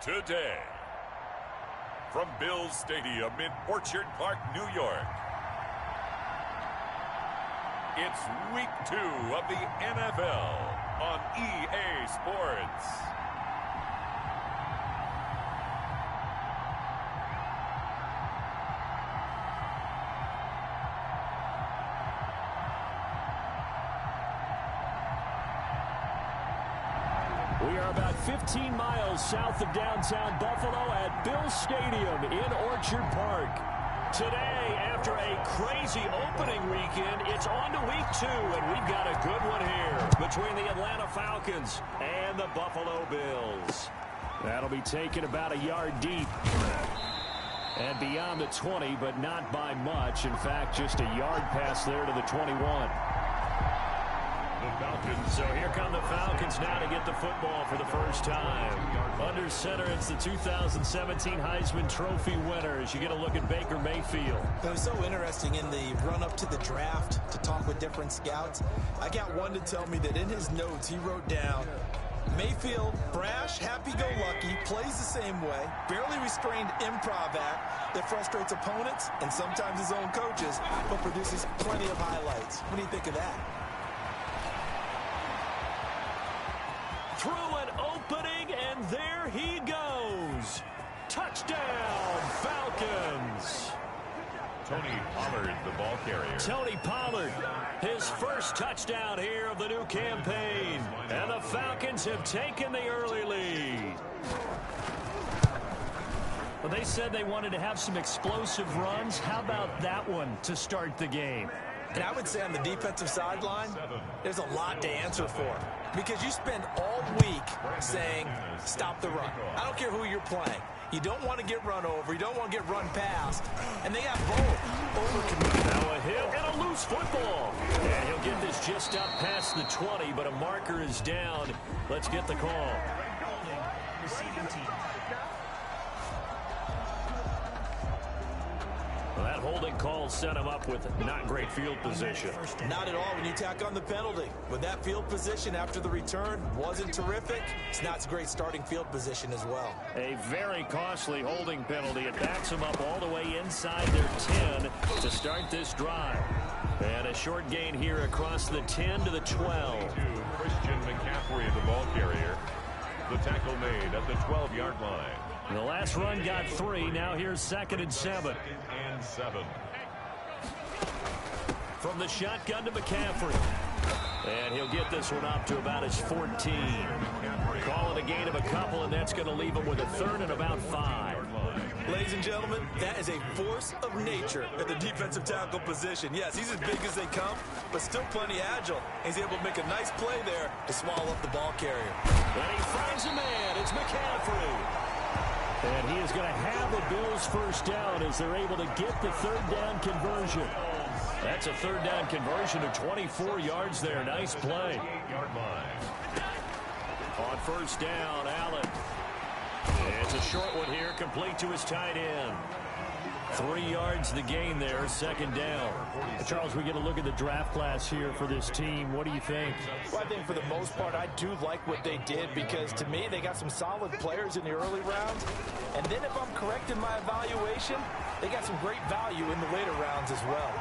today. From Bills Stadium in Orchard Park, New York, it's Week 2 of the NFL on EA Sports. We are about 15 miles south of downtown Buffalo at Bills Stadium in Orchard Park. Today, after a crazy opening weekend, it's on to Week 2, and we've got a good one here between the Atlanta Falcons and the Buffalo Bills. That'll be taken about a yard deep and beyond the 20, but not by much. In fact, just a yard pass there to the 21. So here come the Falcons now to get the football for the first time. Under center, it's the 2017 Heisman Trophy winner as you get a look at Baker Mayfield. It was so interesting in the run-up to the draft to talk with different scouts. I got one to tell me that in his notes he wrote down, Mayfield, brash, happy-go-lucky, plays the same way, barely restrained improv act that frustrates opponents and sometimes his own coaches, but produces plenty of highlights. What do you think of that? Through an opening, and there he goes. Touchdown, Falcons. Tony Pollard, the ball carrier. Tony Pollard, his first touchdown here of the new campaign. And the Falcons have taken the early lead. Well, they said they wanted to have some explosive runs. How about that one to start the game? And I would say on the defensive sideline, there's a lot to answer for. Because you spend all week saying, stop the run. I don't care who you're playing. You don't want to get run over. You don't want to get run past. And they got both. Now a hit and a loose football. And he'll get this just up past the 20, but a marker is down. Let's get the call. Well, that holding call set him up with not great field position. Not at all when you tack on the penalty. With that field position after the return wasn't terrific. It's not a great starting field position as well. A very costly holding penalty. It backs them up all the way inside their 10 to start this drive. And a short gain here across the 10 to the 12. Christian McCaffrey, the ball carrier. The tackle made at the 12-yard line. The last run got 3. Now here's 2nd and 7. From the shotgun to McCaffrey. And he'll get this one up to about his 14. Call it a gain of a couple, and that's going to leave him with a 3rd and about 5. Ladies and gentlemen, that is a force of nature at the defensive tackle position. Yes, he's as big as they come, but still plenty agile. He's able to make a nice play there to swallow up the ball carrier. And he finds a man. It's McCaffrey. And he is going to have the Bills first down as they're able to get the 3rd down conversion. That's a 3rd down conversion of 24 yards there. Nice play. On first down, Allen. It's a short one here, complete to his tight end. 3 yards the gain there, 2nd down. Charles, we get a look at the draft class here for this team. What do you think? Well, I think for the most part, I do like what they did because, to me, they got some solid players in the early rounds. And then if I'm correct in my evaluation, they got some great value in the later rounds as well.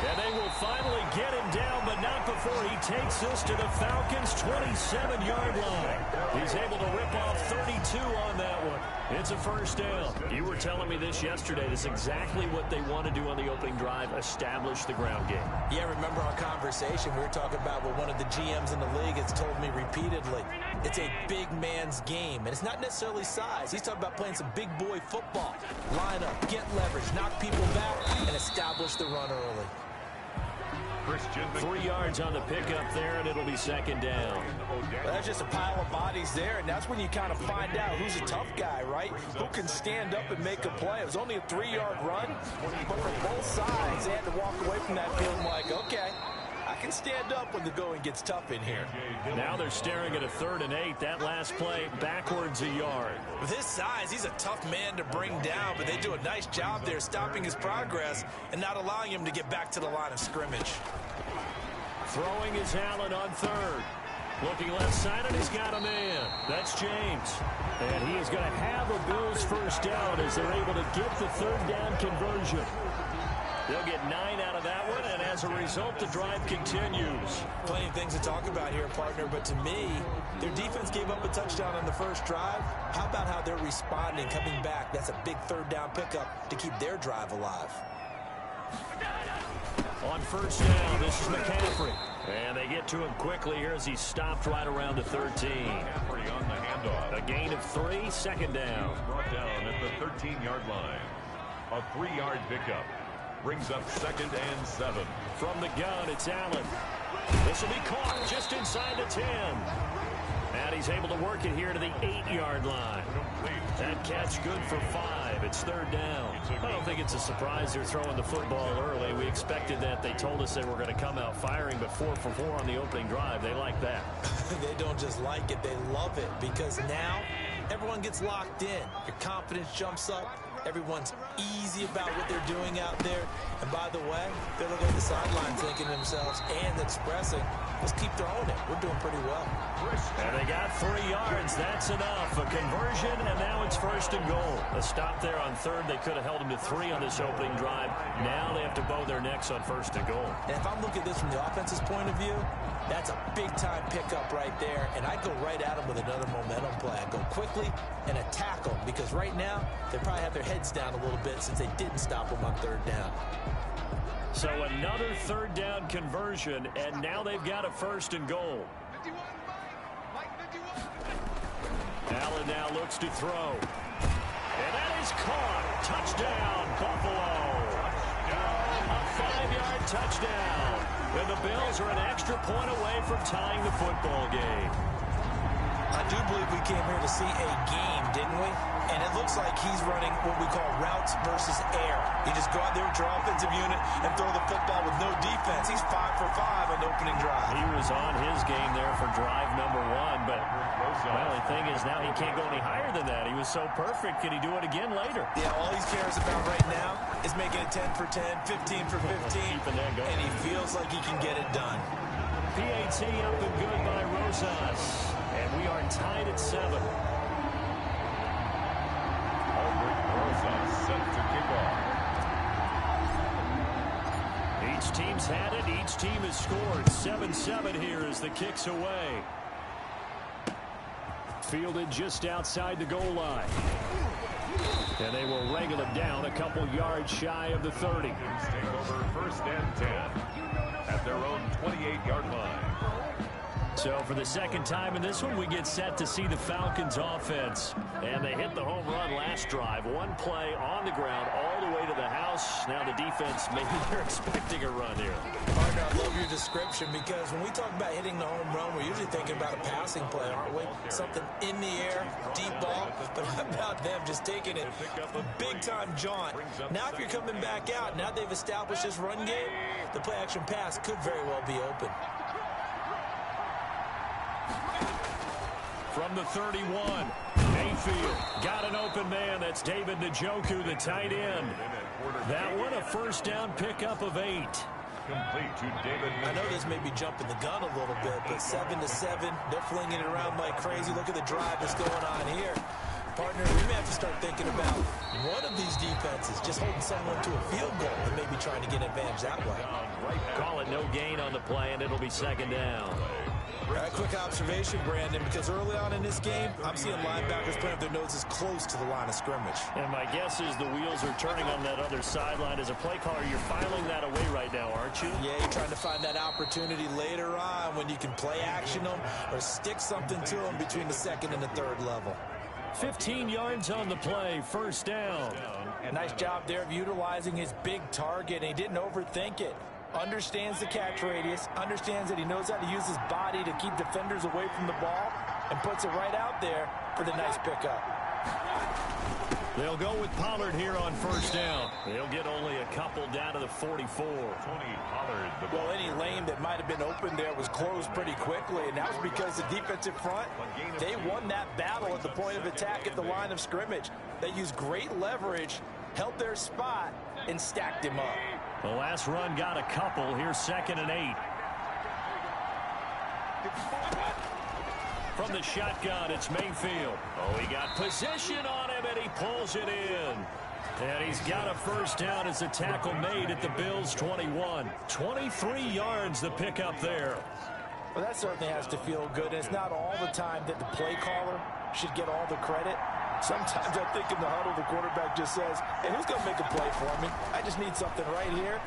And they will finally get him down, but not before he takes this to the Falcons' 27-yard line. He's able to rip off 32 on that one. It's a first down. You were telling me this yesterday. This is exactly what they want to do on the opening drive, establish the ground game. Yeah, remember our conversation? We were talking about what one of the GMs in the league has told me repeatedly. It's a big man's game, and it's not necessarily size. He's talking about playing some big boy football. Line up, get leverage, knock people back, and establish the run early. 3 yards on the pickup there, and it'll be 2nd down. Well, that's just a pile of bodies there, and that's when you kind of find out who's a tough guy, right? Who can stand up and make a play. It was only a 3-yard run, but for both sides, they had to walk away from that feeling like, okay, I can stand up when the going gets tough in here. Now they're staring at a 3rd and 8. That last play backwards a yard. With his size, he's a tough man to bring down, but they do a nice job there stopping his progress and not allowing him to get back to the line of scrimmage. Throwing is Allen on 3rd. Looking left side, and he's got a man. That's James. And he is going to have a Bills first down as they're able to get the third down conversion. They'll get 9 out of that one, and as a result, the drive continues. Plenty of things to talk about here, partner, but to me, their defense gave up a touchdown on the first drive. How about how they're responding, coming back? That's a big third down pickup to keep their drive alive. On first down, this is McCaffrey. And they get to him quickly here as he's stopped right around the 13. McCaffrey on the handoff. A gain of 3, second down. Brought down at the 13-yard line. A 3-yard pickup. Brings up 2nd and 7. From the gun, it's Allen. This will be caught just inside the 10. And he's able to work it here to the 8-yard line. That catch good for 5. It's third down. I don't think it's a surprise they're throwing the football early. We expected that. They told us they were going to come out firing, but 4 for 4 on the opening drive. They like that. They don't just like it, they love it, because now everyone gets locked in. Your confidence jumps up. Everyone's easy about what they're doing out there. And by the way, they're looking at the sideline thinking to themselves and expressing, let's keep throwing it. We're doing pretty well. And they got 3 yards. That's enough. A conversion, and now it's first and goal. A stop there on third. They could have held them to 3 on this opening drive. Now they have to bow their necks on first and goal. And if I'm looking at this from the offense's point of view, that's a big-time pickup right there. And I go right at them with another momentum play. I go quickly and attack them, because right now they probably have their heads down a little bit since they didn't stop them on third down. So another third down conversion, and now they've got a first and goal. Allen now looks to throw. And that is caught. Touchdown, Buffalo. A 5-yard touchdown. And the Bills are an extra point away from tying the football game. I do believe we came here to see a game, didn't we? And it looks like he's running what we call routes versus air. You just go out there with your offensive unit and throw the football with no defense. He's 5 for 5 on the opening drive. He was on his game there for drive number 1, but well, the thing is now he can't go any higher than that. He was so perfect. Can he do it again later? Yeah, all he cares about right now is making it 10 for 10, 15 for 15, Keeping that going. and he feels like he can get it done. PAT up and good by Rosas. And we are tied at 7. Rosas set to kick off. Each team's had it. Each team has scored. 7-7 here as the kick's away. Fielded just outside the goal line. And they will wrangle it down a couple yards shy of the 30. Take over 1st and 10 at their own 28-yard line. So for the second time in this one, we get set to see the Falcons offense. And they hit the home run last drive. One play on the ground all the way to the house. Now the defense, maybe they're expecting a run here. Partner, I love your description, because when we talk about hitting the home run, we're usually thinking about a passing play, aren't we? Something in the air, deep ball. But how about them just taking it big-time jaunt? Now if you're coming back out, now they've established this run game, the play-action pass could very well be open. From the 31, Mayfield got an open man. That's David Njoku, the tight end. That one, a first down pickup of 8. Complete to David. I know this may be jumping the gun a little bit, but 7-7, they're flinging it around like crazy. Look at the drive that's going on here. Partner, we may have to start thinking about one of these defenses just holding someone to a field goal and maybe trying to get an advantage that way. Call it no gain on the play, and it'll be second down. Quick observation, Brandon, because early on in this game, I'm seeing linebackers putting up their noses close to the line of scrimmage. And my guess is the wheels are turning on that other sideline. As a play caller, you're filing that away right now, aren't you? Yeah, you're trying to find that opportunity later on when you can play action them or stick something to them between the second and the third level. 15 yards on the play, first down. Nice job there of utilizing his big target, and he didn't overthink it. Understands the catch radius, understands that he knows how to use his body to keep defenders away from the ball, and puts it right out there for the nice pickup. They'll go with Pollard here on first down. They'll get only a couple down to the 44. Tony Pollard. Well, any lane that might have been open there was closed pretty quickly, and that was because the defensive front, they won that battle at the point of attack at the line of scrimmage. They used great leverage, held their spot, and stacked him up. The last run got a couple. Here's 2nd and 8. From the shotgun, it's Mayfield. Oh, he got position on him, and he pulls it in. And he's got a first down as the tackle made at the Bills' 21. 23 yards the pickup there. Well, that certainly has to feel good. And it's not all the time that the play caller should get all the credit. Sometimes I think in the huddle, the quarterback just says, hey, who's going to make a play for me? I just need something right here.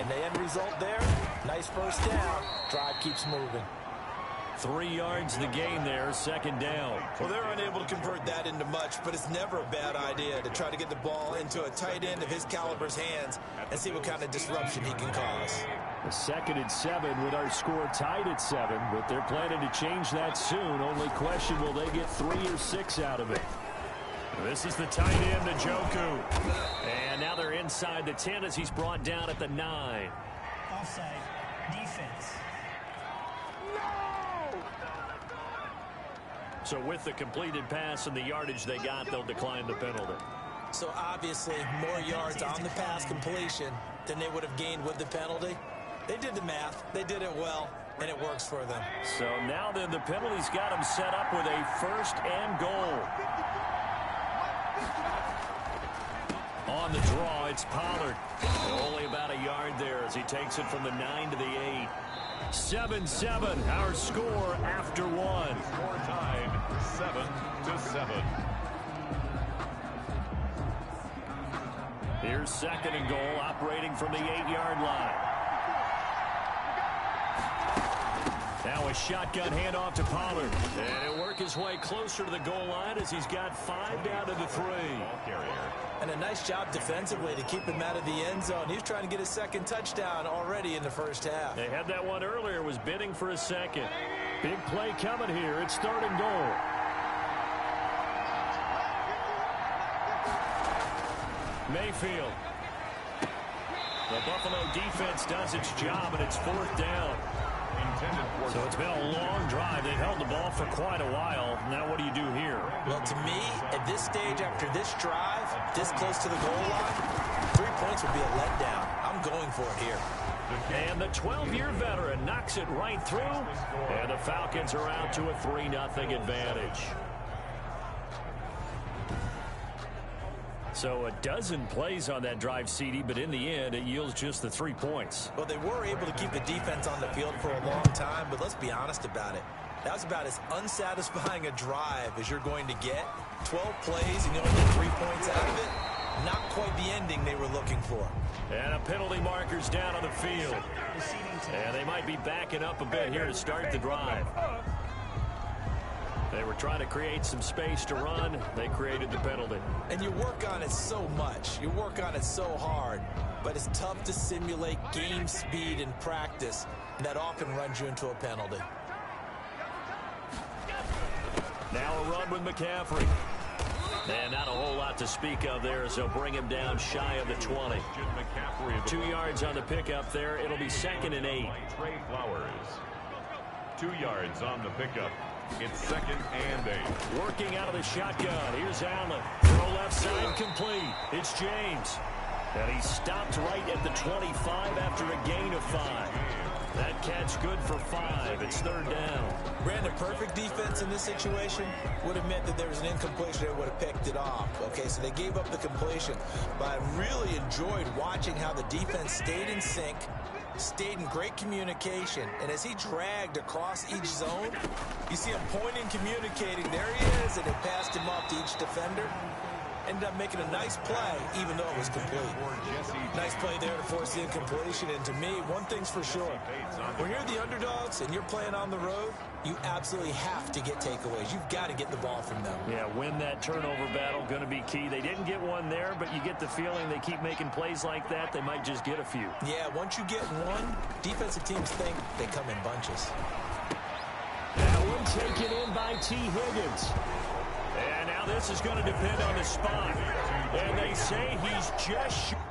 And the end result there, nice first down. Drive keeps moving. 3 yards the gain there, second down. Well, they're unable to convert that into much, but it's never a bad idea to try to get the ball into a tight end of his caliber's hands and see what kind of disruption he can cause. A 2nd and 7 with our score tied at 7, but they're planning to change that soon. Only question, will they get 3 or 6 out of it? This is the tight end, Njoku. And now they're inside the 10 as he's brought down at the 9. Offside, defense. So with the completed pass and the yardage they got, they'll decline the penalty. So obviously more yards on the pass completion than they would have gained with the penalty. They did the math. They did it well, and it works for them. So now then the penalty's got them set up with a 1st and goal. On the draw, it's Pollard. Only about a yard there as he takes it from the 9 to the 8. 7-7, our score after 1. Score tied 7-7. Here's 2nd and goal, operating from the 8-yard line. Now a shotgun handoff to Pollard. And he'll work his way closer to the goal line as he's got 5 down to the 3. And a nice job defensively to keep him out of the end zone. He was trying to get his 2nd touchdown already in the first half. They had that one earlier, was bidding for a 2nd. Big play coming here. It's 3rd and goal. Mayfield. The Buffalo defense does its job, and it's 4th down. So it's been a long drive. They've held the ball for quite a while. Now what do you do here? Well, to me, at this stage, after this drive, this close to the goal line, 3 points would be a letdown. I'm going for it here. And the 12-year veteran knocks it right through. And the Falcons are out to a 3-0 advantage. So a dozen plays on that drive, CD, but in the end, it yields just the 3 points. Well, they were able to keep the defense on the field for a long time, but let's be honest about it. That was about as unsatisfying a drive as you're going to get. 12 plays and you only get 3 points out of it. Not quite the ending they were looking for. And a penalty marker's down on the field. And they might be backing up a bit here to start the drive. They were trying to create some space to run. They created the penalty. And you work on it so much. You work on it so hard. But it's tough to simulate game speed in practice. That often runs you into a penalty. Now a run with McCaffrey. And not a whole lot to speak of there as they'll bring him down shy of the 20. 2 yards on the pickup there. It'll be 2nd and 8. Trey Flowers. 2 yards on the pickup. It's 2nd and 8. Working out of the shotgun. Here's Allen. Throw left side complete. It's James. And he stopped right at the 25 after a gain of 5. That catch good for 5. It's 3rd down. Brandon, perfect defense in this situation would have meant that there was an incompletion that would have picked it off. Okay, so they gave up the completion. But I really enjoyed watching how the defense stayed in sync, stayed in great communication, and as he dragged across each zone, you see him pointing, communicating. There he is, and it passed him off to each defender. Ended up making a nice play, even though it was complete. Nice play there to force the incompletion. And to me, one thing's for sure. When you're the underdogs and you're playing on the road, you absolutely have to get takeaways. You've got to get the ball from them. Yeah, win that turnover battle, going to be key. They didn't get one there, but you get the feeling they keep making plays like that, they might just get a few. Yeah, once you get one, defensive teams think they come in bunches. That one taken in by T. Higgins. And now this is going to depend on the spot. And they say he's just short.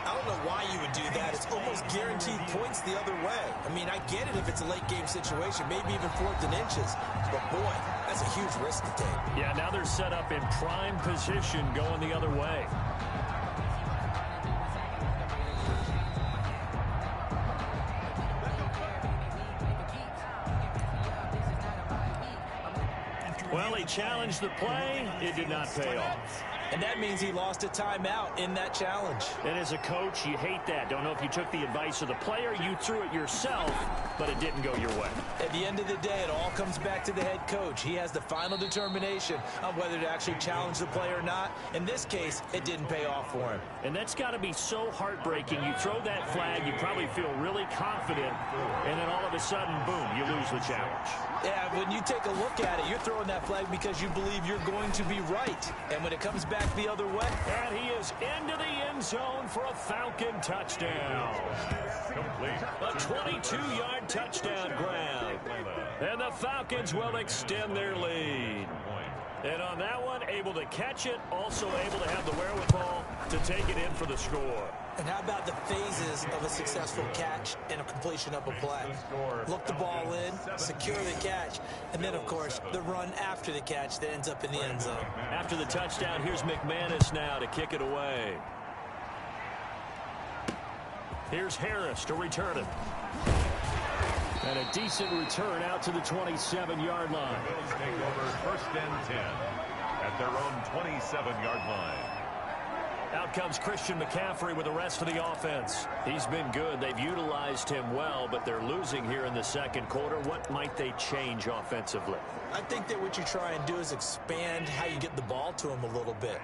I don't know why you would do that. It's almost guaranteed points the other way. I mean, I get it if it's a late game situation, maybe even 4th and inches. But boy, that's a huge risk to take. Yeah, now they're set up in prime position going the other way. Well, he challenged the play. It did not pay off. And that means he lost a timeout in that challenge. And as a coach, you hate that. Don't know if you took the advice of the player. You threw it yourself, but it didn't go your way. At the end of the day, it all comes back to the head coach. He has the final determination on whether to actually challenge the play or not. In this case, it didn't pay off for him. And that's got to be so heartbreaking. You throw that flag, you probably feel really confident, and then all of a sudden, boom, you lose the challenge. Yeah, when you take a look at it, you're throwing that flag because you believe you're going to be right. And when it comes back the other way. And he is into the end zone for a Falcon touchdown. Complete. A 22-yard touchdown grab. And the Falcons will extend their lead. And on that one, able to catch it, also able to have the wherewithal to take it in for the score. And how about the phases of a successful catch and a completion of a play? Look the ball in, secure the catch, and then, of course, the run after the catch that ends up in the end zone. After the touchdown, here's McManus now to kick it away. Here's Harris to return it. And a decent return out to the 27-yard line. Bills take over 1st and 10 at their own 27-yard line. Out comes Christian McCaffrey with the rest of the offense. He's been good. They've utilized him well, but they're losing here in the second quarter. What might they change offensively? I think that what you try and do is expand how you get the ball to him a little bit.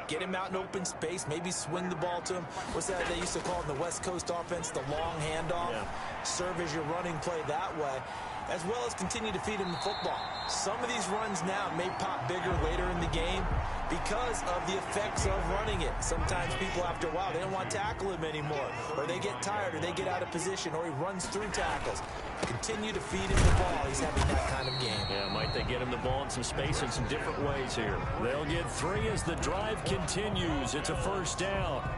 Get him out in open space, maybe swing the ball to him. What's that they used to call in the West Coast offense, the long handoff? Yeah. Serve as your running play that way, as well as continue to feed him the football. Some of these runs now may pop bigger later in the game because of the effects of running it. Sometimes people, after a while, they don't want to tackle him anymore, or they get tired, or they get out of position, or he runs through tackles. Continue to feed him the ball. He's having that kind of game. Yeah, might they get him the ball in some space in some different ways here. They'll get 3 as the drive continues. It's a 1st down.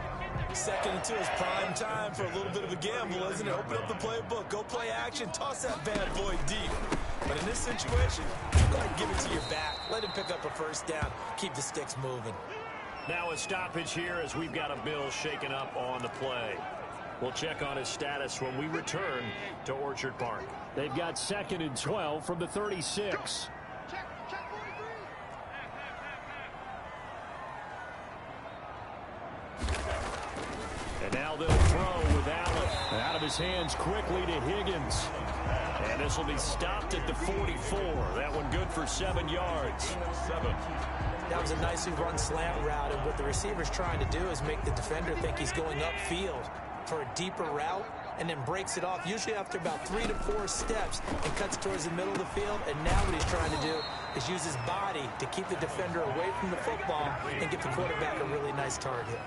2nd and 2 is prime time for a little bit of a gamble, isn't it? Open up the playbook, go play action, toss that bad boy deep. But in this situation, go ahead and give it to your back. Let him pick up a 1st down. Keep the sticks moving. Now a stoppage here as we've got a Bill shaken up on the play. We'll check on his status when we return to Orchard Park. They've got 2nd and 12 from the 36. And now they'll throw with Allen. Out of his hands quickly to Higgins. And this will be stopped at the 44. That one good for 7 yards. 7. That was a nicely run slant route, and what the receiver's trying to do is make the defender think he's going upfield for a deeper route, and then breaks it off, usually after about 3 to 4 steps, and cuts towards the middle of the field. And now what he's trying to do is use his body to keep the defender away from the football and get the quarterback a really nice target.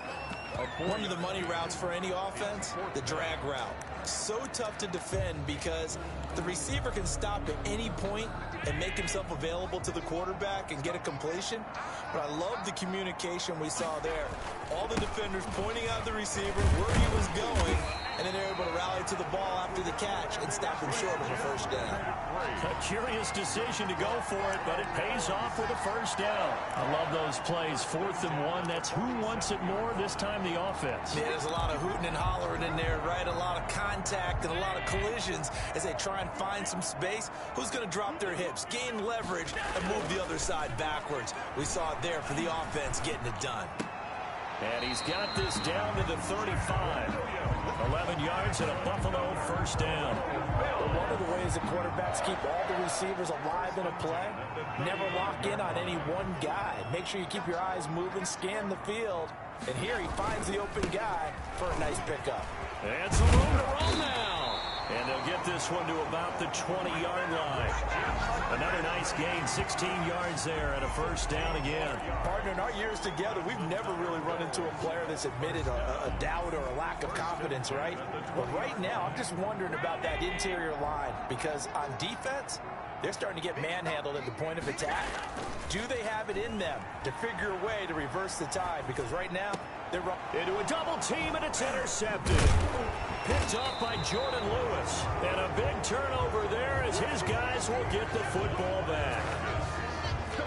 One of the money routes for any offense, the drag route. So tough to defend because the receiver can stop at any point and make himself available to the quarterback and get a completion. But I love the communication we saw there. All the defenders pointing out the receiver where he was going, and then they're able to rally to the ball after the catch and stop him short of a 1st down. A curious decision to go for it, but it pays off with a 1st down. I love those plays. 4th and 1. That's who wants it more, this time the offense. Yeah, there's a lot of hooting and hollering in there, right? A lot of contact and a lot of collisions as they try and find some space. Who's going to drop their hips, gain leverage, and move the other side backwards? We saw it there for the offense getting it done. And he's got this down to the 35. 11 yards and a Buffalo 1st down. One of the ways the quarterbacks keep all the receivers alive in a play, never lock in on any one guy. Make sure you keep your eyes moving, scan the field. And here he finds the open guy for a nice pickup. And some room to roll now. And they'll get this one to about the 20-yard line. Another nice gain, 16 yards there and a 1st down again. Partner, in our years together, we've never really run into a player that's admitted a doubt or a lack of confidence, right? But right now, I'm just wondering about that interior line because on defense, they're starting to get manhandled at the point of attack. Do they have it in them to figure a way to reverse the tide? Because right now, they're into a double team, and it's intercepted. Picked off by Jordan Lewis. And a big turnover there as his guys will get the football back.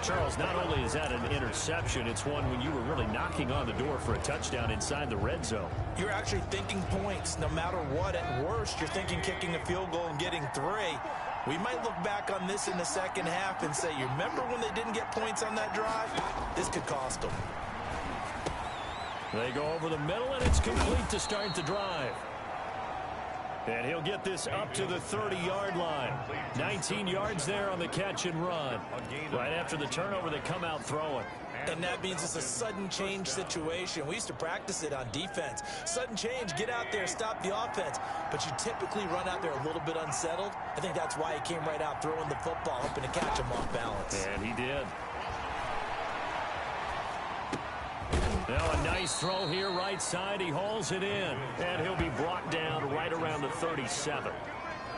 Charles, not only is that an interception, it's one when you were really knocking on the door for a touchdown inside the red zone. You're actually thinking points no matter what. At worst, you're thinking kicking a field goal and getting 3. We might look back on this in the second half and say, you remember when they didn't get points on that drive? This could cost them. They go over the middle, and it's complete to start the drive. And he'll get this up to the 30-yard line. 19 yards there on the catch and run. Right after the turnover, they come out throwing. And that means it's a sudden change situation. We used to practice it on defense. Sudden change, get out there, stop the offense. But you typically run out there a little bit unsettled. I think that's why he came right out throwing the football, hoping to catch him off balance. And he did. Now a nice throw here, right side. He hauls it in. And he'll be brought down right around the 37.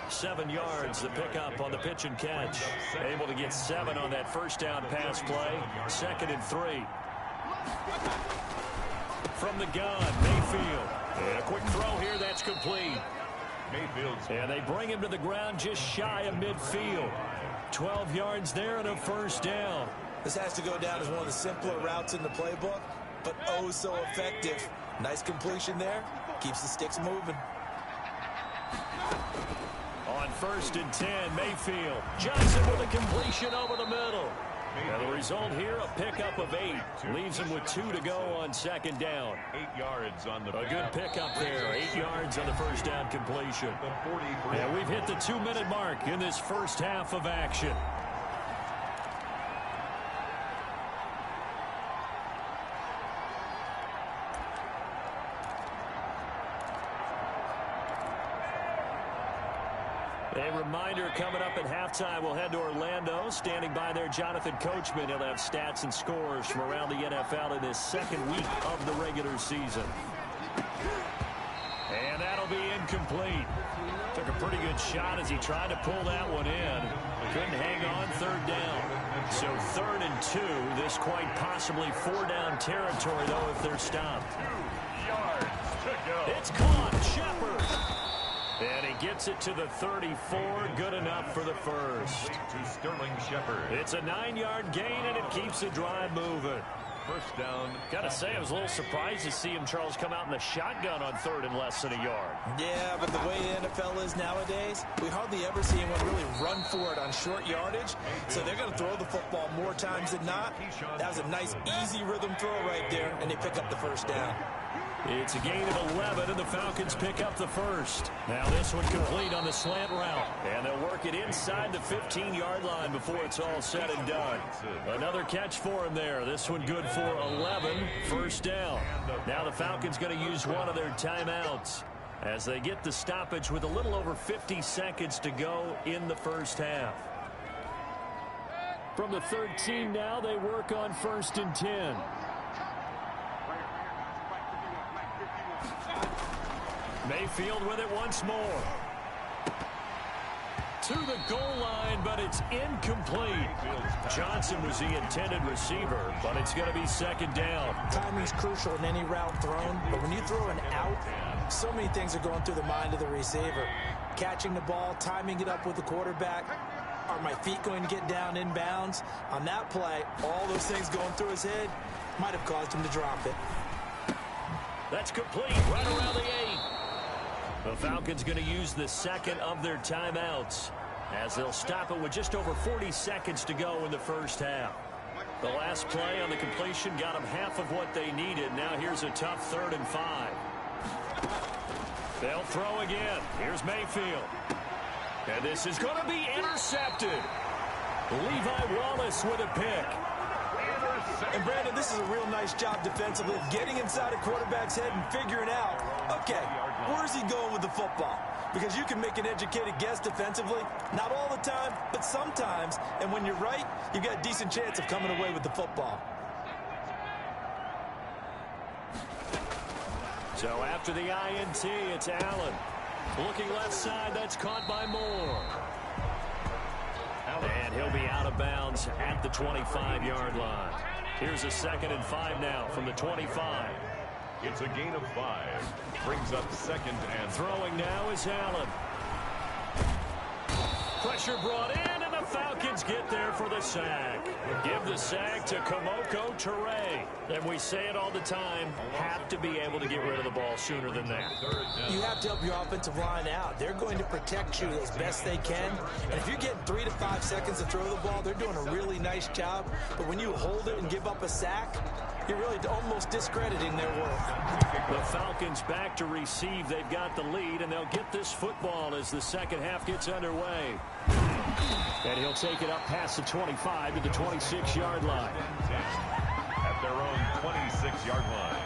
7 yards, the pickup on the pitch and catch. Able to get 7 on that first down pass play. 2nd and 3. From the gun, Mayfield. And a quick throw here, that's complete. And they bring him to the ground just shy of midfield. 12 yards there and a first down. This has to go down as one of the simpler routes in the playbook, but oh so effective. Nice completion there. Keeps the sticks moving. On 1st and 10, Mayfield. Johnson with a completion over the middle. Now the result here, a pickup of 8. Leaves him with 2 to go on 2nd down. 8 yards on the A good pickup there. 8 yards on the first down completion. And we've hit the 2-minute mark in this first half of action. A reminder coming up at halftime, we'll head to Orlando. Standing by there, Jonathan Coachman. He'll have stats and scores from around the NFL in this second week of the regular season. And that'll be incomplete. Took a pretty good shot as he tried to pull that one in. Couldn't hang on, 3rd down. So 3rd and 2. This quite possibly 4-down territory, though, if they're stopped. 2 yards to go. It's caught. Shepard. And he gets it to the 34. Good enough for the first. To Sterling Shepard. It's a 9-yard gain, and it keeps the drive moving. First down. Gotta say, I was a little surprised to see him, Charles, come out in the shotgun on 3rd and less than a yard. Yeah, but the way the NFL is nowadays, we hardly ever see anyone really run for it on short yardage. So they're going to throw the football more times than not. That was a nice, easy rhythm throw right there, and they pick up the first down. It's a gain of 11, and the Falcons pick up the first. Now this one complete on the slant route. And they'll work it inside the 15-yard line before it's all said and done. Another catch for him there. This one good for 11. First down. Now the Falcons going to use one of their timeouts as they get the stoppage with a little over 50 seconds to go in the first half. From the 13 now, they work on 1st and 10. Mayfield with it once more. To the goal line, but it's incomplete. Johnson was the intended receiver, but it's going to be 2nd down. Timing's crucial in any route thrown, but when you throw an out, so many things are going through the mind of the receiver. Catching the ball, timing it up with the quarterback. Are my feet going to get down in bounds? On that play, all those things going through his head might have caused him to drop it. That's complete, right around the 8. The Falcons going to use the 2nd of their timeouts as they'll stop it with just over 40 seconds to go in the first half. The last play on the completion got them half of what they needed. Now here's a tough 3rd and 5. They'll throw again. Here's Mayfield. And this is going to be intercepted. Levi Wallace with a pick. And Brandon, this is a real nice job defensively of getting inside a quarterback's head and figuring out, okay, where's he going with the football? Because you can make an educated guess defensively, not all the time, but sometimes. And when you're right, you've got a decent chance of coming away with the football. So after the INT, it's Allen. Looking left side, that's caught by Moore. And he'll be out of bounds at the 25-yard line. Here's a 2nd and 5 now from the 25. It's a gain of 5. Brings up 2nd and throwing now is Allen. Pressure brought in, and the Falcons Falcons get there for the sack. Give the sack to Kamoko Toure. And we say it all the time, have to be able to get rid of the ball sooner than that. You have to help your offensive line out. They're going to protect you as best they can. And if you're getting 3 to 5 seconds to throw the ball, they're doing a really nice job. But when you hold it and give up a sack, you're really almost discrediting their work. The Falcons back to receive. They've got the lead, and they'll get this football as the second half gets underway. And he'll take it up past the 25 to the 26-yard line. At their own 26-yard line.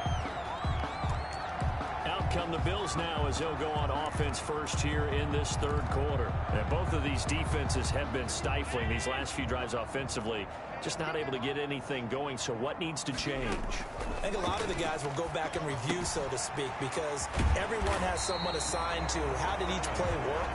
Out come the Bills now as they'll go on offense first here in this third quarter. And both of these defenses have been stifling these last few drives offensively. Just not able to get anything going, so what needs to change? I think a lot of the guys will go back and review, so to speak, because everyone has someone assigned to how did each play work.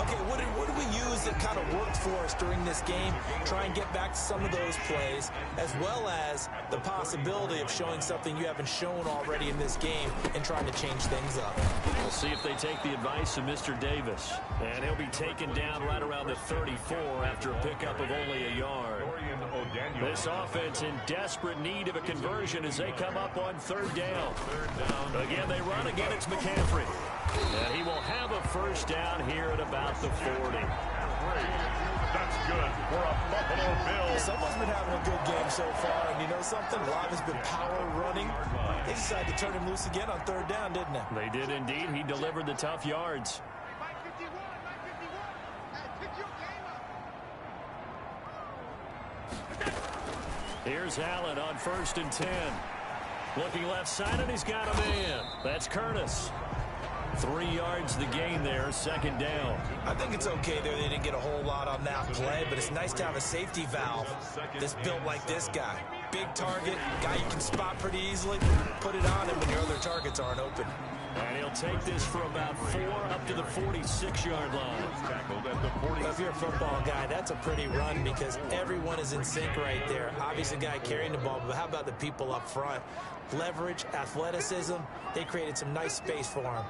Okay, what did we use that kind of worked for us during this game? Try and get back to some of those plays, as well as the possibility of showing something you haven't shown already in this game and trying to change things up. We'll see if they take the advice of Mr. Davis. And he'll be taken down right around the 34 after a pickup of only a yard. This offense in desperate need of a conversion as they come up on third down. Again, they run. Again, it's McCaffrey. And he will have a first down here at about the 40. That's good for a Buffalo Bill. Someone's been having a good game so far, and you know something? A lot has been power running. They decided to turn him loose again on third down, didn't they? They did indeed. He delivered the tough yards. Here's Allen on 1st and 10. Looking left side, and he's got a man. That's Curtis. 3 yards the gain there, second down. I think it's okay there. They didn't get a whole lot on that play, but it's nice to have a safety valve that's built like this guy. Big target, guy you can spot pretty easily. Put it on him when your other targets aren't open. And he'll take this for about 4 up to the 46-yard line. Well, if you're a football guy, that's a pretty run because everyone is in sync right there. Obviously, the guy carrying the ball, but how about the people up front? Leverage, athleticism, they created some nice space for him.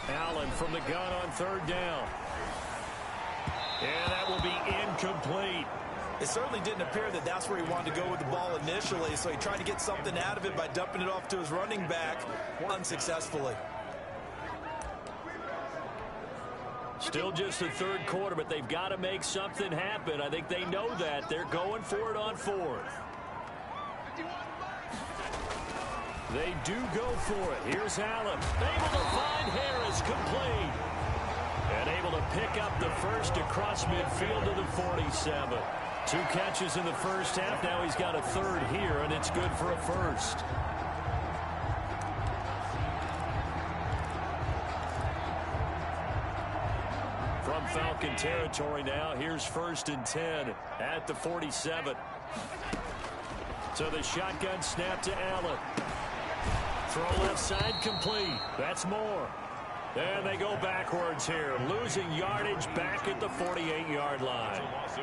Allen from the gun on third down. And that will be incomplete. It certainly didn't appear that that's where he wanted to go with the ball initially, so he tried to get something out of it by dumping it off to his running back unsuccessfully. Still just the third quarter, but they've got to make something happen. I think they know that. They're going for it on fourth. They do go for it. Here's Allen. Able to find Harris, complete. And able to pick up the first across midfield to the 47. 2 catches in the first half. Now he's got a third here, and it's good for a first. From Falcon territory now, here's 1st and 10 at the 47. So the shotgun snap to Allen. Throw left side complete. That's Moore. And they go backwards here, losing yardage back at the 48-yard line.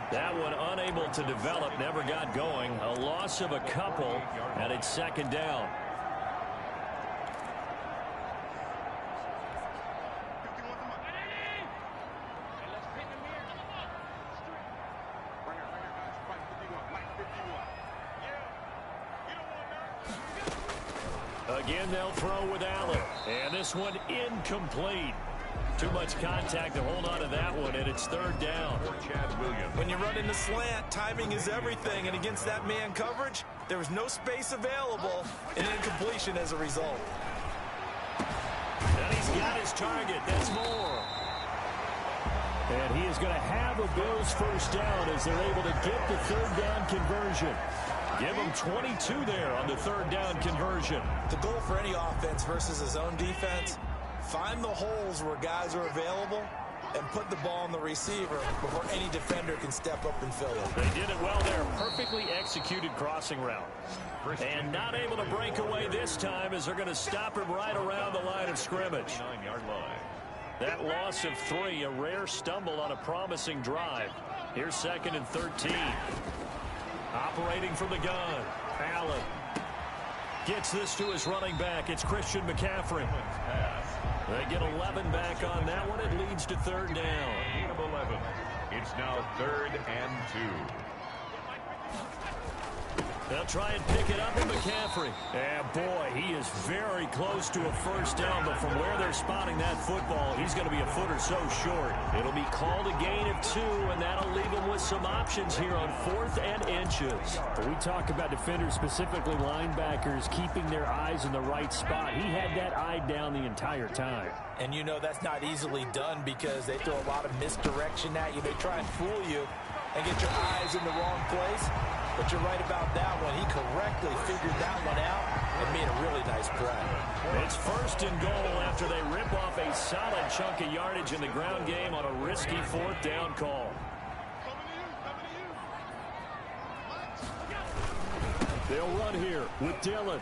That one unable to develop, never got going. A loss of a couple, and it's second down. Again, they'll throw with Allen. And this one incomplete. Too much contact to hold on to that one, and it's third down. When you run in the slant, timing is everything. And against that man coverage, there was no space available, and incompletion as a result. And he's got his target. That's Moore. And he is going to have a Bills first down as they're able to get the third down conversion. Give him 22 there on the third down conversion. The goal for any offense versus his own defense, find the holes where guys are available and put the ball on the receiver before any defender can step up and fill it. They did it well there. Perfectly executed crossing route. And not able to break away this time as they're going to stop him right around the line of scrimmage. 9-yard line. That loss of 3, a rare stumble on a promising drive. Here's 2nd and 13. Operating from the gun, Allen gets this to his running back. It's Christian McCaffrey. They get 11 back on that one. It leads to third down. 8 of 11. It's now 3rd and 2. They'll try and pick it up with McCaffrey. And boy, he is very close to a first down, but from where they're spotting that football, he's going to be a foot or so short. It'll be called a gain of 2, and that'll leave him with some options here on 4th and inches. When we talk about defenders, specifically linebackers, keeping their eyes in the right spot, he had that eye down the entire time. And you know that's not easily done because they throw a lot of misdirection at you. They try and fool you and get your eyes in the wrong place. But you're right about that one. He correctly figured that one out and made a really nice play. It's 1st and goal after they rip off a solid chunk of yardage in the ground game on a risky 4th down call. They'll run here with Dillon.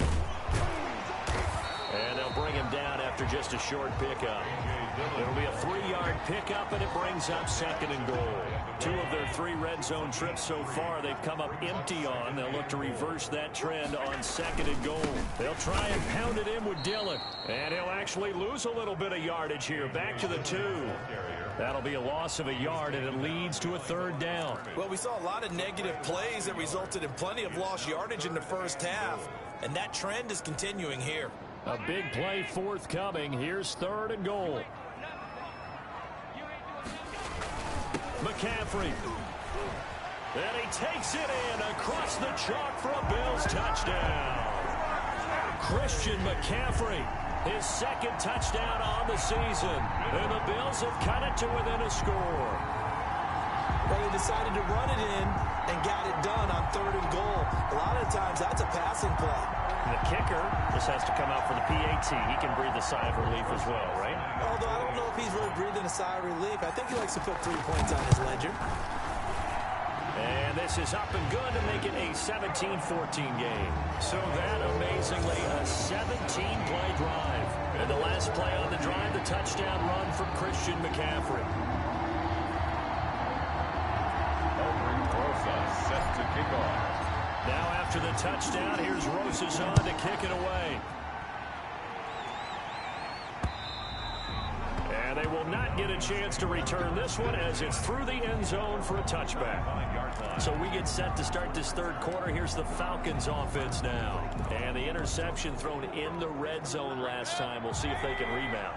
And they'll bring him down after just a short pickup. It'll be a 3-yard pickup, and it brings up 2nd and goal. 2 of their 3 red zone trips so far they've come up empty on. They'll look to reverse that trend on 2nd and goal. They'll try and pound it in with Dillon. And he'll actually lose a little bit of yardage here. Back to the 2. That'll be a loss of a yard, and it leads to a 3rd down. Well, we saw a lot of negative plays that resulted in plenty of lost yardage in the first half. And that trend is continuing here. A big play forthcoming. Here's 3rd and goal. McCaffrey. And he takes it in across the chalk for a Bills touchdown. Christian McCaffrey, his 2nd touchdown on the season. And the Bills have cut it to within a score. Well, they decided to run it in and got it done on 3rd and goal. A lot of times that's a passing play. The kicker just has to come out for the PAT. He can breathe a sigh of relief as well, right? Although I don't know if he's really breathing a sigh of relief. I think he likes to put 3 points on his ledger. And this is up and good to make it a 17-14 game. So that, amazingly, a 17-play drive. And the last play on the drive, the touchdown run from Christian McCaffrey. Set to kick off. Now after the touchdown, here's Rosas on to kick it away. And they will not get a chance to return this one as it's through the end zone for a touchback. So we get set to start this 3rd quarter. Here's the Falcons offense now. And the interception thrown in the red zone last time. We'll see if they can rebound.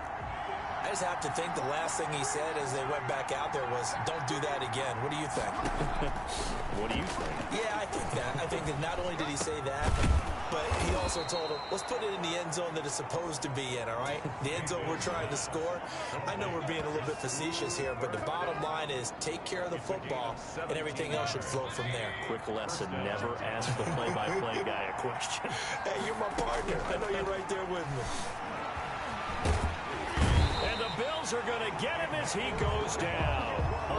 I just have to think the last thing he said as they went back out there was, don't do that again. What do you think? What do you think? Yeah, I think that. I think that not only did he say that, but he also told him, let's put it in the end zone that it's supposed to be in, all right? The end zone we're trying to score. I know we're being a little bit facetious here, but the bottom line is take care of the football, and everything else should flow from there. Quick lesson, never ask the play-by-play guy a question. Hey, you're my partner. I know you're right there with me. And the Bills are going to get him as he goes down.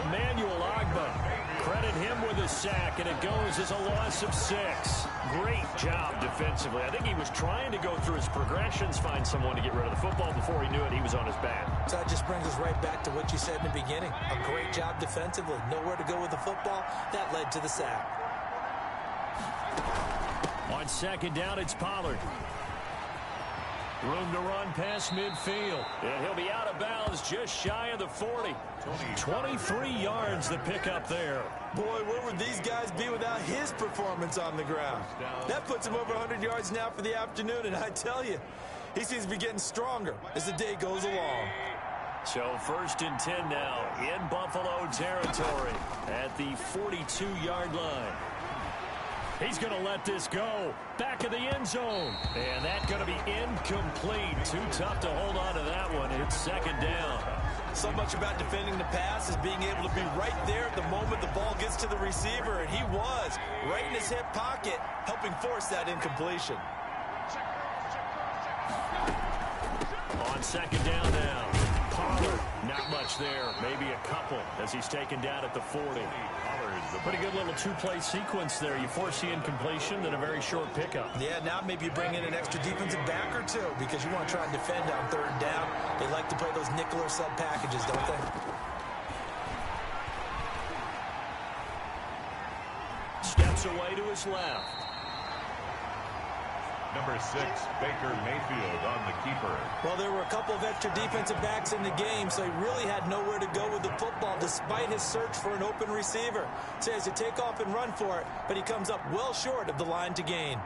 Emmanuel Ogbah. Credit him with a sack, and it goes as a loss of 6. Great job defensively. I think he was trying to go through his progressions, find someone to get rid of the football. Before he knew it, he was on his back. So that just brings us right back to what you said in the beginning. A great job defensively. Nowhere to go with the football. That led to the sack. On 2nd down, it's Pollard. Room to run past midfield. And he'll be out of bounds just shy of the 40. 23 yards the pickup there. Boy, where would these guys be without his performance on the ground? That puts him over 100 yards now for the afternoon, and I tell you, he seems to be getting stronger as the day goes along. So 1st and 10 now in Buffalo territory at the 42-yard line. He's going to let this go. Back of the end zone. And that's going to be incomplete. Too tough to hold on to that one. It's 2nd down. So much about defending the pass is being able to be right there at the moment the ball gets to the receiver, and he was right in his hip pocket, helping force that incompletion. On 2nd down now. Pollard, not much there. Maybe a couple as he's taken down at the 40. A pretty good little 2-play sequence there. You force the incompletion, then a very short pickup. Yeah, now maybe you bring in an extra defensive back or 2 because you want to try and defend on 3rd down. They like to play those nickel or sub packages, don't they? Steps away to his left. Number 6, Baker Mayfield on the keeper. Well, there were a couple of extra defensive backs in the game, so he really had nowhere to go with the football despite his search for an open receiver. So he has to take off and run for it, but he comes up well short of the line to gain.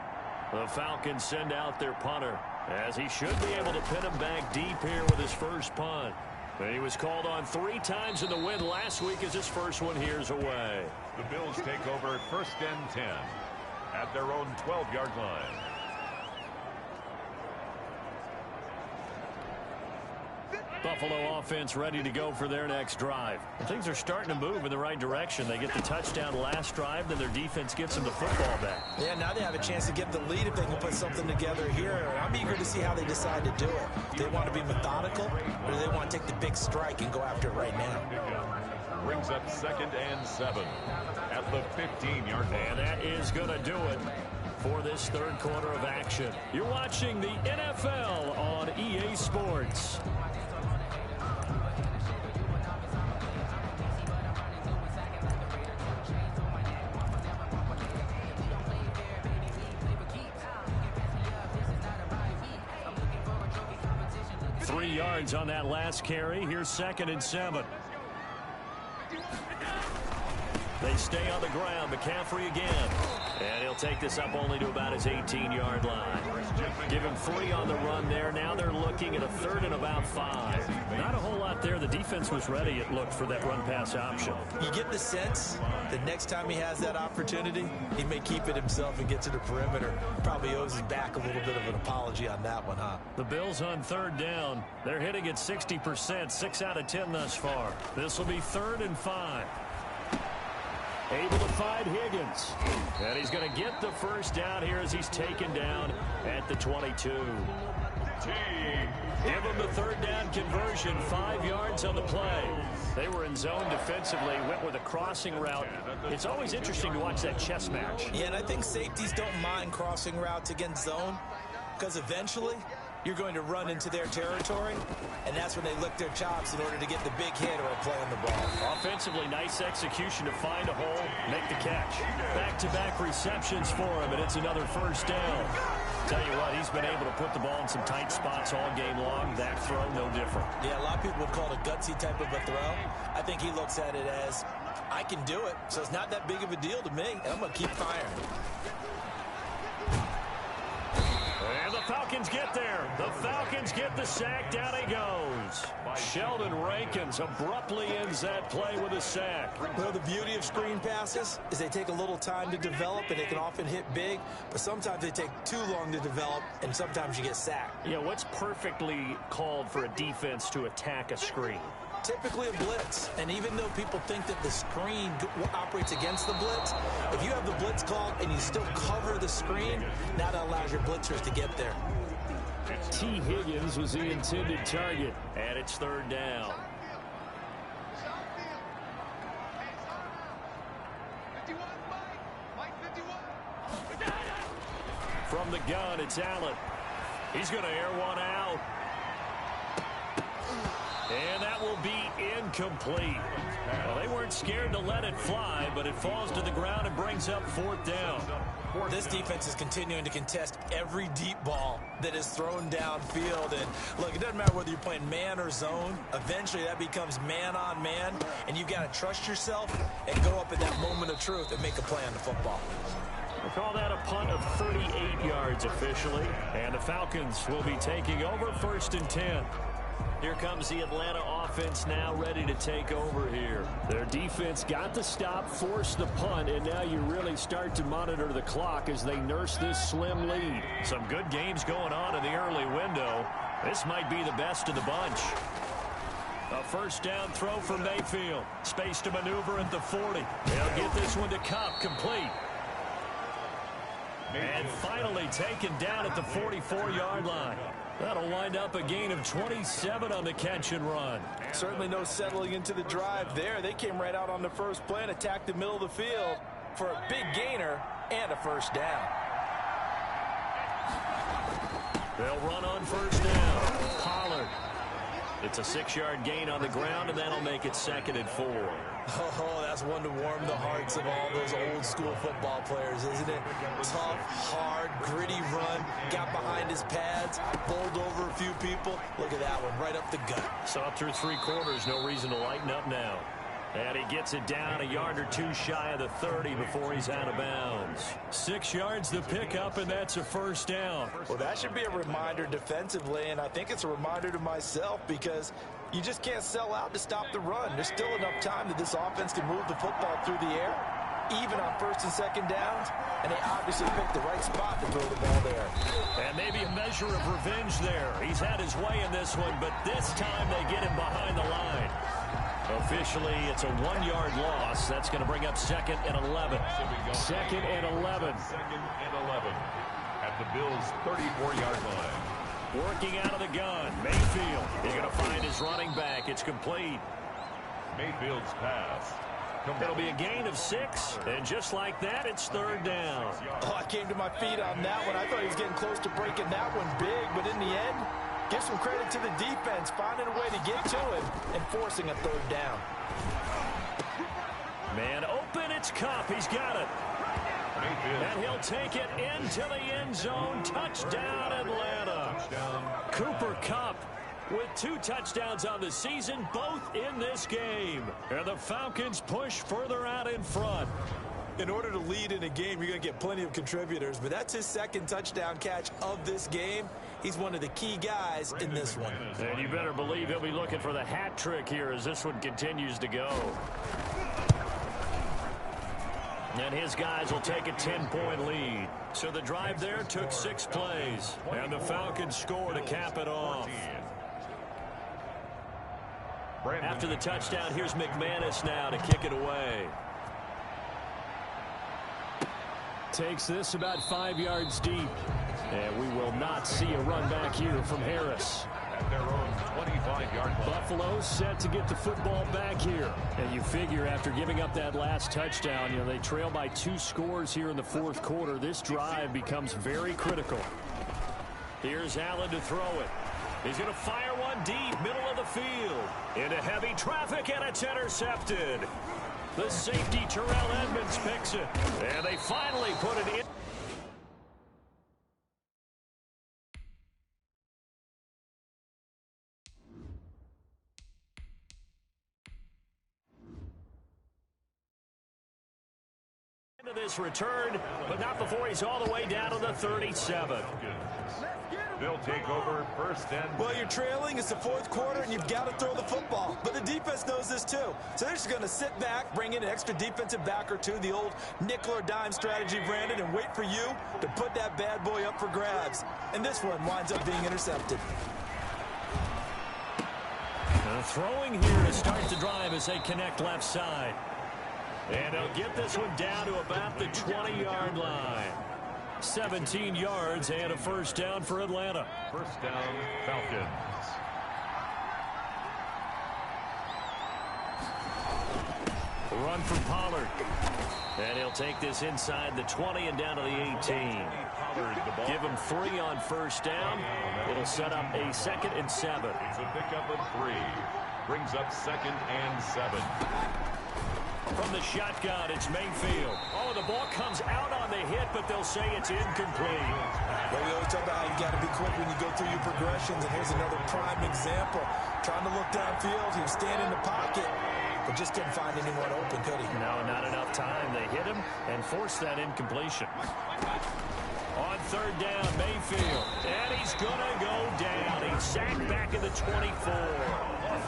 The Falcons send out their punter, as he should be able to pin him back deep here with his first punt. He was called on 3 times in the win last week as his first one here's away. The Bills take over 1st and 10 at their own 12-yard line. Buffalo offense ready to go for their next drive. Things are starting to move in the right direction. They get the touchdown last drive, then their defense gets them the football back. Yeah, now they have a chance to get the lead if they can put something together here. I'm eager to see how they decide to do it. Do they want to be methodical, or do they want to take the big strike and go after it right now? Brings up 2nd and 7 at the 15-yard line. And that is going to do it for this third quarter of action. You're watching the NFL on EA Sports. Yards on that last carry. Here's 2nd and 7. They stay on the ground. McCaffrey again. And he'll take this up only to about his 18-yard line. Give him 3 on the run there. Now they're looking at a 3rd and about 5. Not a whole lot there. The defense was ready, it looked, for that run-pass option. You get the sense that next time he has that opportunity, he may keep it himself and get to the perimeter. Probably owes his back a little bit of an apology on that one, huh? The Bills on 3rd down. They're hitting at 60%, 6 out of 10 thus far. This will be 3rd and 5. Able to find Higgins. And he's going to get the first down here as he's taken down at the 22. Give him the 3rd down conversion, 5 yards on the play. They were in zone defensively, went with a crossing route. It's always interesting to watch that chess match. Yeah, and I think safeties don't mind crossing routes against zone, because eventually you're going to run into their territory, and that's when they lick their chops in order to get the big hit or a play on the ball. Offensively, nice execution to find a hole, make the catch. Back-to-back receptions for him, and it's another first down. Tell you what, he's been able to put the ball in some tight spots all game long. That throw, no different. Yeah, a lot of people would call it a gutsy type of a throw. I think he looks at it as, I can do it, so it's not that big of a deal to me, and I'm going to keep firing. And the Falcons get there. The Falcons get the sack. Down he goes. Sheldon Rankins abruptly ends that play with a sack. Well, the beauty of screen passes is they take a little time to develop, and they can often hit big, but sometimes they take too long to develop, and sometimes you get sacked. Yeah, what's perfectly called for a defense to attack a screen? Typically a blitz, and even though people think that the screen operates against the blitz, if you have the blitz called and you still cover the screen, now that allows your blitzers to get there. T. Higgins was the intended target, and it's 3rd down. From the gun, it's Allen. He's going to air one out. And that will be incomplete. Well, they weren't scared to let it fly, but it falls to the ground and brings up 4th down. This defense is continuing to contest every deep ball that is thrown downfield. And look, it doesn't matter whether you're playing man or zone. Eventually, that becomes man on man, and you've got to trust yourself and go up at that moment of truth and make a play on the football. We'll call that a punt of 38 yards officially, and the Falcons will be taking over 1st and 10. Here comes the Atlanta offense now ready to take over here. Their defense got the stop, forced the punt, and now you really start to monitor the clock as they nurse this slim lead. Some good games going on in the early window. This might be the best of the bunch. A 1st down throw for Mayfield. Space to maneuver at the 40. They'll get this one to Cup, complete. And finally taken down at the 44-yard line. That'll wind up a gain of 27 on the catch and run. Certainly no settling into the drive there. They came right out on the first play and attacked the middle of the field for a big gainer and a 1st down. They'll run on 1st down. Pollard. It's a 6-yard gain on the ground, and that'll make it 2nd and 4. Oh, that's one to warm the hearts of all those old-school football players, isn't it? Tough, hard, gritty run, got behind his pads, bowled over a few people. Look at that one, right up the gut. Saw through 3 quarters, no reason to lighten up now. And he gets it down a yard or 2 shy of the 30 before he's out of bounds. 6 yards the pickup, and that's a 1st down. Well, that should be a reminder defensively, and I think it's a reminder to myself because you just can't sell out to stop the run. There's still enough time that this offense can move the football through the air, even on 1st and 2nd downs, and they obviously picked the right spot to throw the ball there. And maybe a measure of revenge there. He's had his way in this one, but this time they get him behind the line. Officially, it's a 1-yard loss. That's going to bring up 2nd and 11. 2nd and 11. 2nd and 11 at the Bills' 34-yard line. Working out of the gun. Mayfield is going to find his running back. It's complete. Mayfield's pass. It'll be a gain of 6, and just like that, it's 3rd down. Oh, I came to my feet on that one. I thought he was getting close to breaking that one big, but in the end, give some credit to the defense, finding a way to get to him and forcing a 3rd down. Man open, it's Kupp. He's got it. And he'll take it into the end zone. Touchdown, Atlanta. Cooper Kupp with 2 touchdowns on the season, both in this game. And the Falcons push further out in front. In order to lead in a game, you're going to get plenty of contributors, but that's his 2nd touchdown catch of this game. He's one of the key guys in this one. And you better believe he'll be looking for the hat trick here as this one continues to go. And his guys will take a 10-point lead. So the drive there took 6 plays. And the Falcons score to cap it off. After the touchdown, here's McManus now to kick it away. Takes this about 5 yards deep. And we will not see a run back here from Harris. At their own 25-yard line. Buffalo set to get the football back here. And you figure after giving up that last touchdown, they trail by 2 scores here in the 4th quarter. This drive becomes very critical. Here's Allen to throw it. He's going to fire one deep, middle of the field. Into heavy traffic, and it's intercepted. The safety, Terrell Edmonds, picks it. And they finally put it in. Into this return, but not before he's all the way down to the 37. They'll take over 1st and... Well, you're trailing. It's the 4th quarter, and you've got to throw the football. But the defense knows this, too. So they're just going to sit back, bring in an extra defensive back or 2, the old nickel or dime strategy, Brandon, and wait for you to put that bad boy up for grabs. And this one winds up being intercepted. Throwing here to start the drive as they connect left side. And they'll get this one down to about the 20-yard line. 17 yards and a 1st down for Atlanta. 1st down, Falcons. Run from Pollard. And he'll take this inside the 20 and down to the 18. Give him 3 on 1st down. It'll set up a 2nd and 7. It's a pickup of 3. Brings up 2nd and 7. From the shotgun, it's Mayfield. Oh, the ball comes out on the hit, but they'll say it's incomplete. Well, we always talk about how you got to be quick when you go through your progressions, and here's another prime example. Trying to look downfield, he was standing in the pocket, but just couldn't find anyone open, could he? No, not enough time. They hit him and forced that incompletion. On 3rd down, Mayfield. And he's going to go down. He's sacked back at the 24.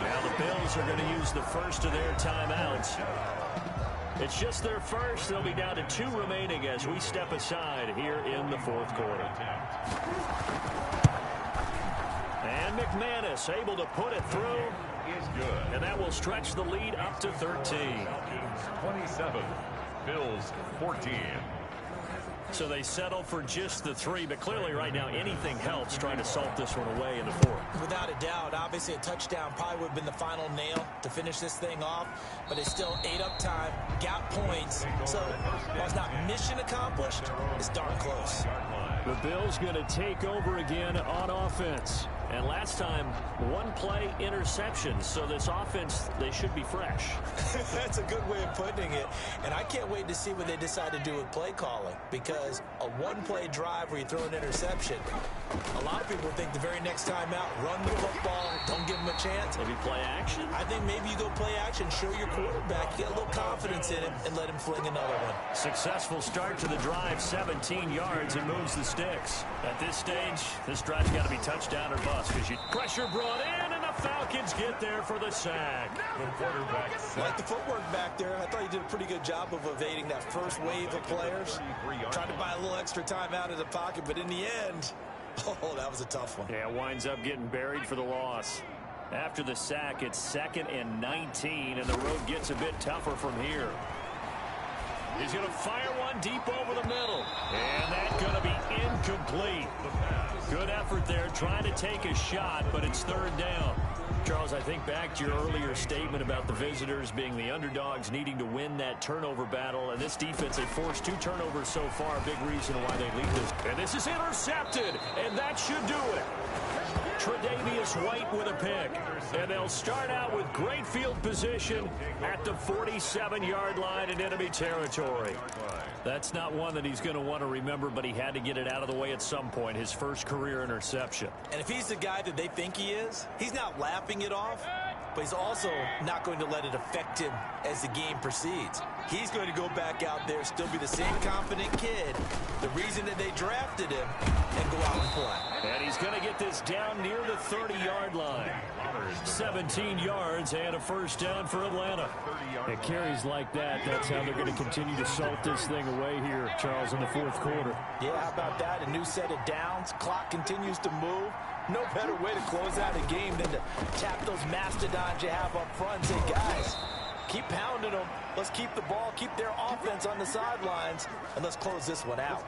Now the Bills are going to use the first of their timeouts. It's just their first. They'll be down to 2 remaining as we step aside here in the 4th quarter. And McManus able to put it through. Is good. And that will stretch the lead up to 13. 27. Bills 14. So they settle for just the 3, but clearly right now anything helps trying to salt this one away in the 4th. Without a doubt, obviously a touchdown probably would have been the final nail to finish this thing off, but it's still 8 up time, got points, so while it's not mission accomplished, it's darn close. The Bills going to take over again on offense. And last time, one play interception. So this offense, they should be fresh. That's a good way of putting it. And I can't wait to see what they decide to do with play calling, because a one-play drive where you throw an interception, a lot of people think the very next time out, run the football, don't give them a chance. Maybe play action? I think maybe you go play action, show your quarterback, get a little confidence in him, and let him fling another one. Successful start to the drive, 17 yards, and moves the sticks. At this stage, this drive's got to be touchdown or bust, because pressure brought in, and the Falcons get there for the sack. The quarterback sack. Like the footwork back there, I thought he did a pretty good job of evading that first wave of players. Tried to buy a little extra time out of the pocket, but in the end, oh, that was a tough one. Yeah, winds up getting buried for the loss. After the sack, it's 2nd and 19, and the road gets a bit tougher from here. He's going to fire one deep over the middle. And that's going to be incomplete. Good effort there, trying to take a shot, but it's 3rd down. Charles, I think back to your earlier statement about the visitors being the underdogs needing to win that turnover battle. And this defense, they forced 2 turnovers so far, a big reason why they lead this. And this is intercepted, and that should do it. Tre'Davious White with a pick. And they'll start out with great field position at the 47-yard line in enemy territory. That's not one that he's going to want to remember, but he had to get it out of the way at some point, his first career interception. And if he's the guy that they think he is, he's not laughing it off, but he's also not going to let it affect him as the game proceeds. He's going to go back out there, still be the same confident kid, the reason that they drafted him, and go out and play. And he's going to get this down near the 30-yard line. 17 yards and a 1st down for Atlanta. It carries like that. That's how they're going to continue to salt this thing away here, Charles, in the 4th quarter. Yeah, how about that? A new set of downs. Clock continues to move. No better way to close out a game than to tap those mastodons you have up front and say, guys, keep pounding them. Let's keep the ball, keep their offense on the sidelines, and let's close this one out.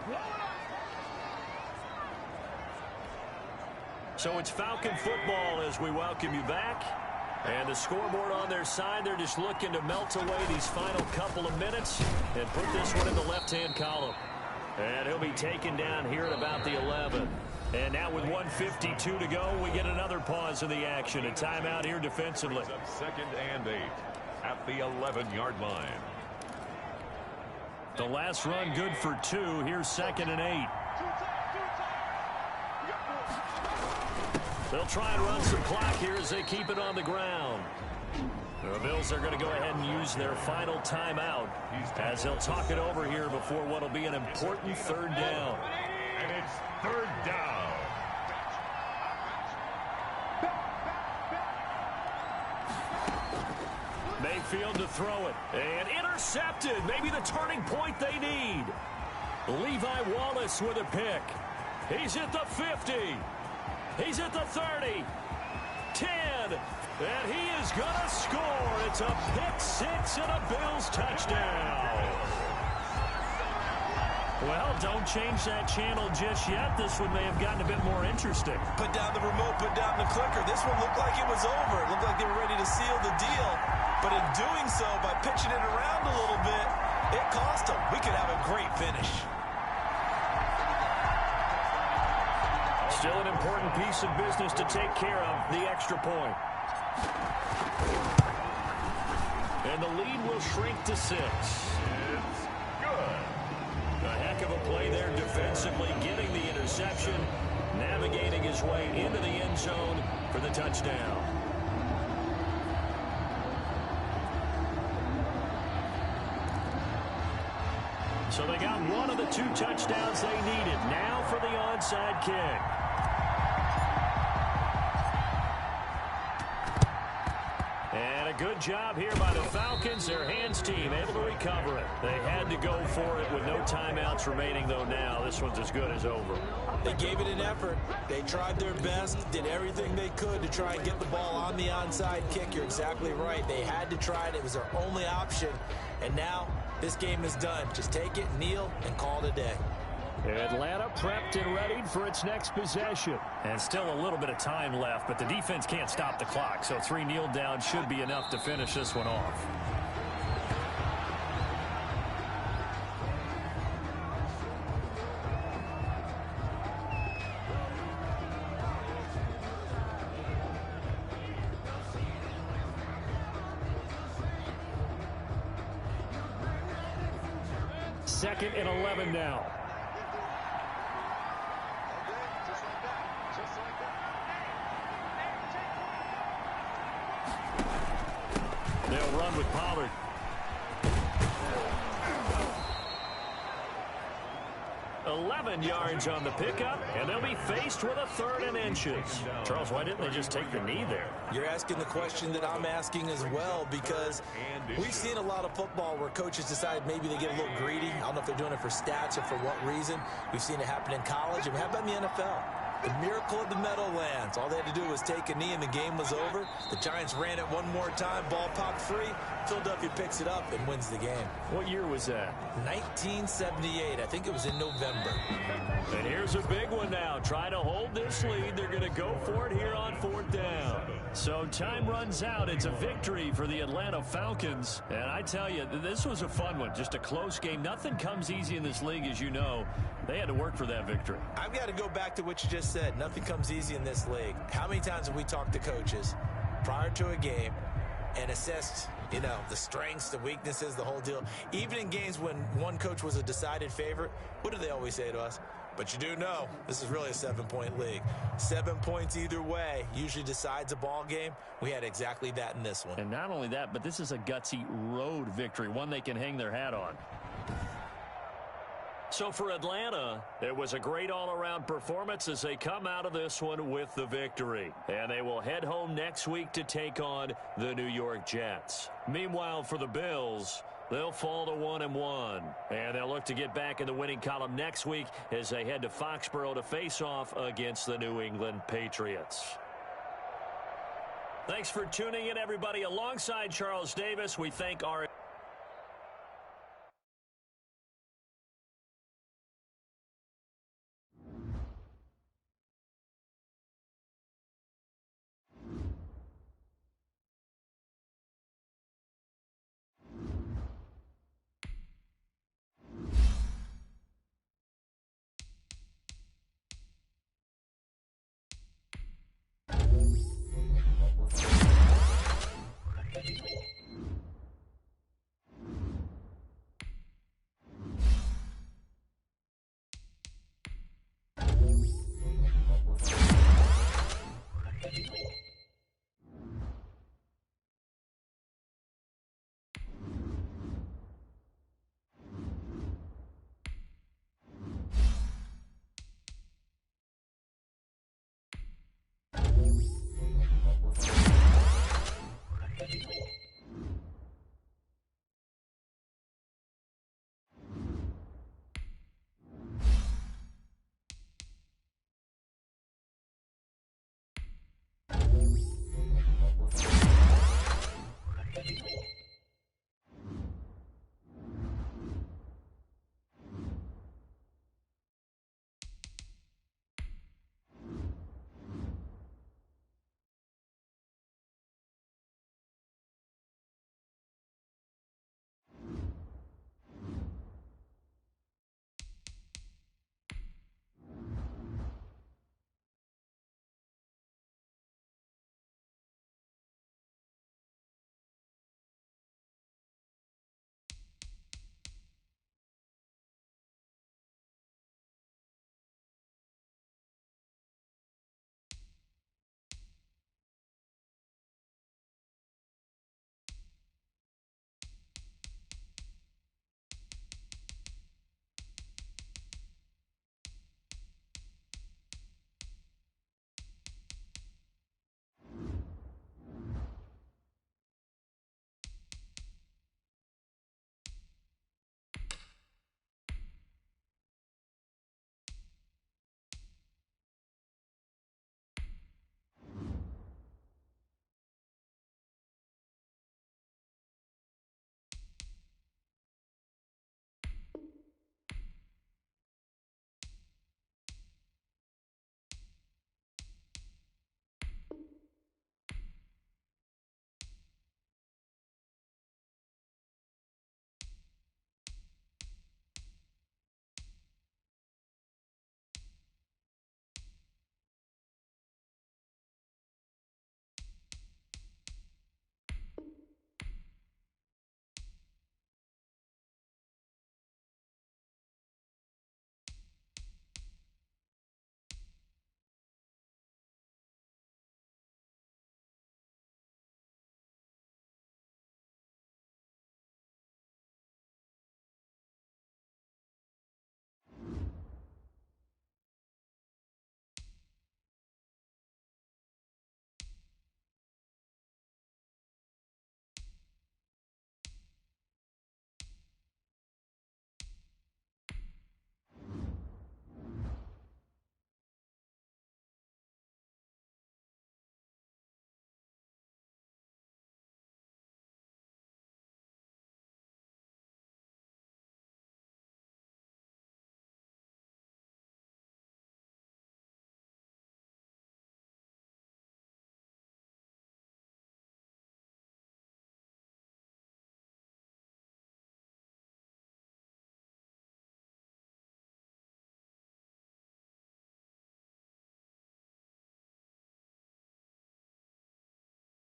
So it's Falcon football as we welcome you back. And the scoreboard on their side, they're just looking to melt away these final couple of minutes and put this one in the left-hand column. And he'll be taken down here at about the 11. And now with 1:52 to go, we get another pause in the action. A timeout here defensively. 2nd and 8 at the 11-yard line. The last run good for 2. Here's 2nd and 8. They'll try and run some clock here as they keep it on the ground. The Bills are going to go ahead and use their final timeout as they'll talk it over here before what will be an important 3rd down. And it's 3rd down. Mayfield to throw it. And intercepted. Maybe the turning point they need. Levi Wallace with a pick. He's at the 50. He's at the 30. 10. And he is going to score. It's a pick-6 and a Bills touchdown. Well, don't change that channel just yet. This one may have gotten a bit more interesting. Put down the remote, put down the clicker. This one looked like it was over. It looked like they were ready to seal the deal. But in doing so, by pitching it around a little bit, it cost them. We could have a great finish. Still an important piece of business to take care of, the extra point. And the lead will shrink to 6. It's good. A heck of a play there defensively, getting the interception, navigating his way into the end zone for the touchdown. So they got one of the 2 touchdowns they needed. Now for the onside kick. And a good job here by the Falcons. Their hands team able to recover it. They had to go for it with no timeouts remaining, though now. This one's as good as over. They gave it an effort. They tried their best, did everything they could to try and get the ball on the onside kick. You're exactly right. They had to try it. It was their only option. And now this game is done. Just take it, kneel, and call it a day. Atlanta prepped and readied for its next possession. And still a little bit of time left, but the defense can't stop the clock, so 3 kneel downs should be enough to finish this one off. 2nd and 11 now. They'll run with Pollard. Yards on the pickup, and they'll be faced with a 3rd and inches. Charles, why didn't they just take the knee there? You're asking the question that I'm asking as well, because we've seen a lot of football where coaches decide maybe they get a little greedy. I don't know if they're doing it for stats or for what reason. We've seen it happen in college, and how about in the NFL? The miracle of the Meadowlands. All they had to do was take a knee and the game was over. The Giants ran it one more time. Ball popped free. Philadelphia picks it up and wins the game. What year was that? 1978. I think it was in November. And here's a big one now. Trying to hold this lead. They're going to go for it here on 4th down. So time runs out. It's a victory for the Atlanta Falcons. And I tell you, this was a fun one. Just a close game. Nothing comes easy in this league, as you know. They had to work for that victory. I've got to go back to what you just said. Nothing comes easy in this league. How many times have we talked to coaches prior to a game and assessed, the strengths, the weaknesses, the whole deal? Even in games when one coach was a decided favorite, what do they always say to us? But you do know this is really a 7-point league. 7 points either way usually decides a ball game. We had exactly that in this one. And not only that, but this is a gutsy road victory, one they can hang their hat on. So for Atlanta, it was a great all-around performance as they come out of this one with the victory. And they will head home next week to take on the New York Jets. Meanwhile, for the Bills, they'll fall to 1-1. And they'll look to get back in the winning column next week as they head to Foxborough to face off against the New England Patriots. Thanks for tuning in, everybody. Alongside Charles Davis, we thank our